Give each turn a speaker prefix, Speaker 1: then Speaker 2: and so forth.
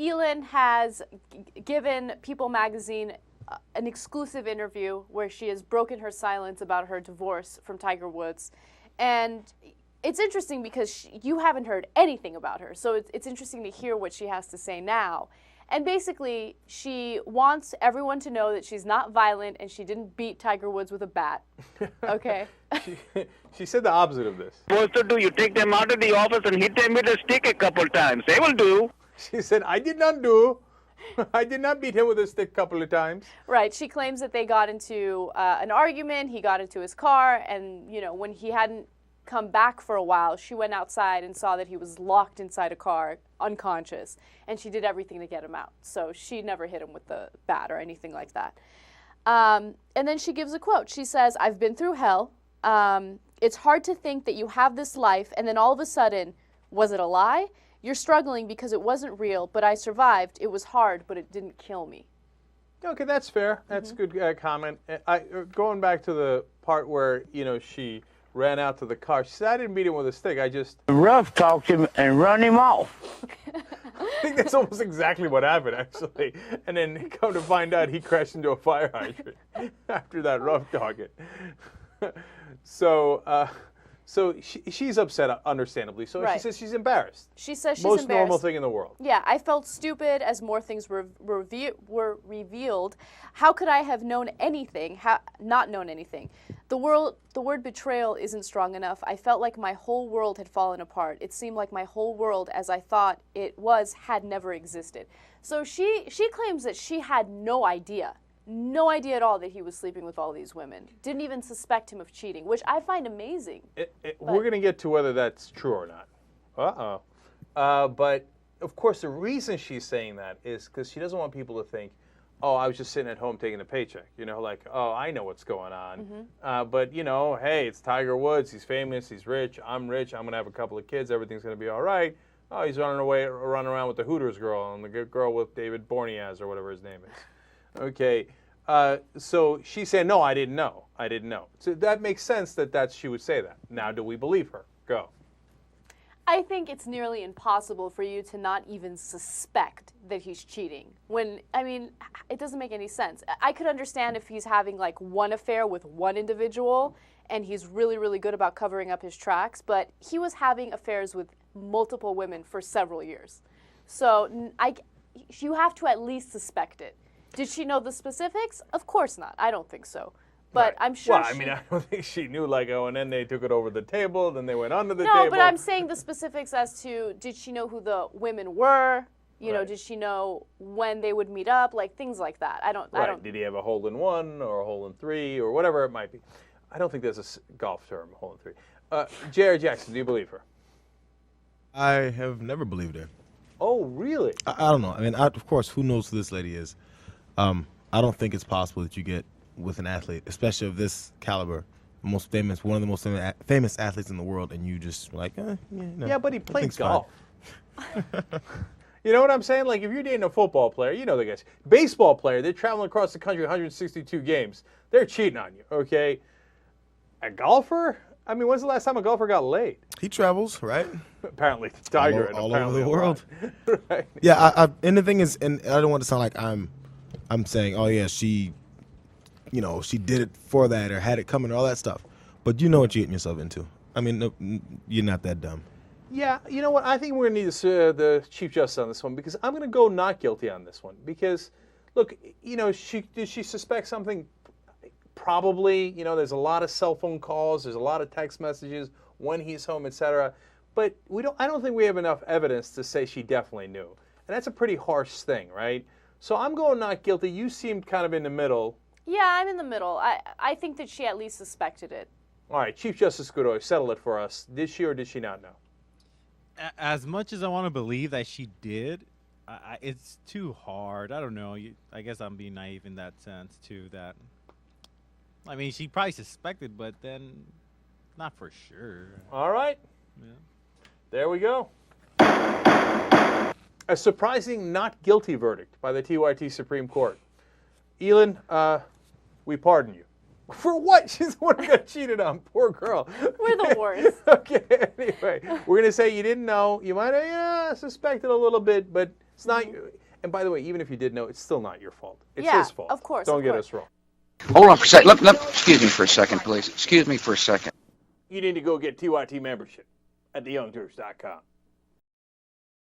Speaker 1: Elin has given People magazine an exclusive interview where she has broken her silence about her divorce from Tiger Woods. And it's interesting because you haven't heard anything about her. So it's interesting to hear what she has to say now. And basically, she wants everyone to know that she's not violent and she didn't beat Tiger Woods with a bat. Okay?
Speaker 2: She said the opposite of this.
Speaker 3: Supposed to do, you take them out of the office and hit them with a stick a couple times. They will do.
Speaker 2: She said, I did not do. I did not beat him with a stick a couple of times.
Speaker 1: Right. She claims that they got into an argument. He got into his car. And, you know, when he hadn't come back for a while, she went outside and saw that he was locked inside a car, unconscious. And she did everything to get him out. So she never hit him with the bat or anything like that. And then she gives a quote. She says, I've been through hell. It's hard to think that you have this life. And then all of a sudden, was it a lie? You're struggling because it wasn't real, but I survived. It was hard, but it didn't kill me.
Speaker 2: Okay, that's fair. That's a good comment. Going back to the part where, you know, she ran out to the car. She said, I didn't beat him with a stick. I just
Speaker 3: Rough talked him and run him off.
Speaker 2: I think that's almost exactly what happened, actually. And then come to find out, he crashed into a fire hydrant after that rough talking. So she's upset, understandably. So
Speaker 1: Right.
Speaker 2: she says she's embarrassed.
Speaker 1: She says she's
Speaker 2: Most
Speaker 1: embarrassed.
Speaker 2: normal thing in the world.
Speaker 1: Yeah, I felt stupid as more things were revealed. How could I have known anything, not known anything? The word betrayal isn't strong enough. I felt like my whole world had fallen apart. It seemed like my whole world, as I thought it was, had never existed. So she claims that she had no idea at all that he was sleeping with all these women. Didn't even suspect him of cheating, which I find amazing.
Speaker 2: We're going to get to whether that's true or not. But, of course, the reason she's saying that is because she doesn't want people to think, oh, I was just sitting at home taking a paycheck. You know, like, oh, I know what's going on. But, you know, hey, it's Tiger Woods. He's famous. He's rich. I'm rich. I'm going to have a couple of kids. Everything's going to be all right. Oh, he's running around with the Hooters girl and the girl with David Borneaz or whatever his name is. Okay. So she said, no, I didn't know. I didn't know. So that makes sense that she would say that. Now, do we believe her? Go.
Speaker 1: I think it's nearly impossible for you to not even suspect that he's cheating. I mean, it doesn't make any sense. I could understand if he's having like one affair with one individual and he's really, really good about covering up his tracks, but he was having affairs with multiple women for several years. So you have to at least suspect it. Did she know the specifics? Of course not. I don't think so. But
Speaker 2: Right.
Speaker 1: I'm sure
Speaker 2: Well, I mean, I don't think she knew, like, oh, and then they took it over the table, then they went under the table.
Speaker 1: No, but I'm saying the specifics as to, did she know who the women were? You know,
Speaker 2: Right.
Speaker 1: did she know when they would meet up? Like, things like that. I don't.
Speaker 2: Did he have a hole in one or a hole in three or whatever it might be? I don't think there's a golf term, hole in three. J.R. Jackson, do you believe her?
Speaker 4: I have never believed her.
Speaker 2: Oh, really?
Speaker 4: I don't know. I mean, of course, who knows who this lady is? I don't think it's possible that you get with an athlete, especially of this caliber, one of the most famous athletes in the world, and you just like, no.
Speaker 2: Yeah, but he played
Speaker 4: everything's
Speaker 2: golf. You know what I'm saying? Like, if you're dating a football player, you know the guys. Baseball player, they're traveling across the country 162 games. They're cheating on you, okay? A golfer? I mean, when's the last time a golfer got laid?
Speaker 4: He travels, right?
Speaker 2: Apparently, Tiger. and
Speaker 4: all over
Speaker 2: apparently
Speaker 4: the
Speaker 2: a
Speaker 4: world.
Speaker 2: lot. Right.
Speaker 4: Yeah, and the thing is, and I don't want to sound like I'm saying, oh yeah, she did it for that or had it coming or all that stuff. But you know what you're getting yourself into. I mean, no, you're not that dumb.
Speaker 2: Yeah, you know what? I think we're going to need the Chief Justice on this one because I'm going to go not guilty on this one. Because, look, you know, did she suspect something? Probably. You know, there's a lot of cell phone calls. There's a lot of text messages when he's home, etc. But I don't think we have enough evidence to say she definitely knew. And that's a pretty harsh thing, right? So I'm going not guilty. You seemed kind of in the middle.
Speaker 1: Yeah, I'm in the middle. I think that she at least suspected it.
Speaker 2: All right, Chief Justice Godoy, settle it for us. Did she or did she not know?
Speaker 5: As much as I want to believe that she did, it's too hard. I don't know. I guess I'm being naive in that sense, too. That, I mean, she probably suspected, but then not for sure.
Speaker 2: All right.
Speaker 5: Yeah.
Speaker 2: There we go. A surprising not guilty verdict by the TYT Supreme Court. Elin, we pardon you. For what? She's the one who got cheated on. Poor girl.
Speaker 1: We're the worst.
Speaker 2: Okay, anyway, we're going to say you didn't know. You might have suspected a little bit, but It's not. And by the way, even if you did know, it's still not your fault. It's
Speaker 1: Yeah,
Speaker 2: his fault.
Speaker 1: of course,
Speaker 2: Don't
Speaker 1: of
Speaker 2: get
Speaker 1: course.
Speaker 2: us wrong.
Speaker 6: Hold on for a second. Excuse me for a second, please. Excuse me for a second.
Speaker 2: You need to go get TYT membership at theyoungturks.com.